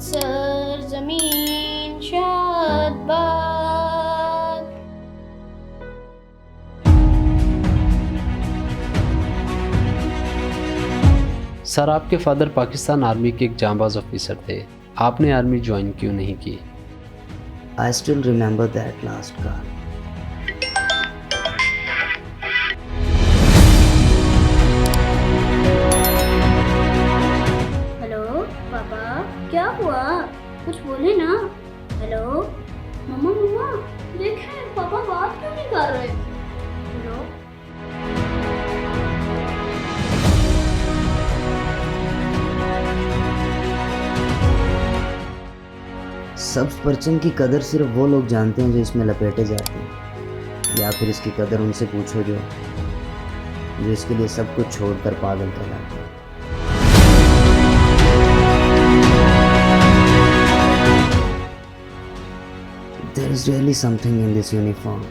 सरजमीन शादबाद। Sir, आपके father Pakistan army के एक जांबाज ऑफिसर थे। आपने आर्मी ज्वाइन क्यों नहीं की? I still remember that last call. Hello पापा, क्या हुआ? कुछ बोले ना। हेलो मम्मा, मम्मा देखें पापा बात क्यों नहीं कर रहे। हेलो सब्ज परचम की कदर सिर्फ वो लोग जानते हैं जो इसमें लपेटे जाते हैं, या फिर इसकी कदर उनसे पूछो जो इसके लिए सब कुछ छोड़कर पागल कहलाते हैं। There is really something in this uniform.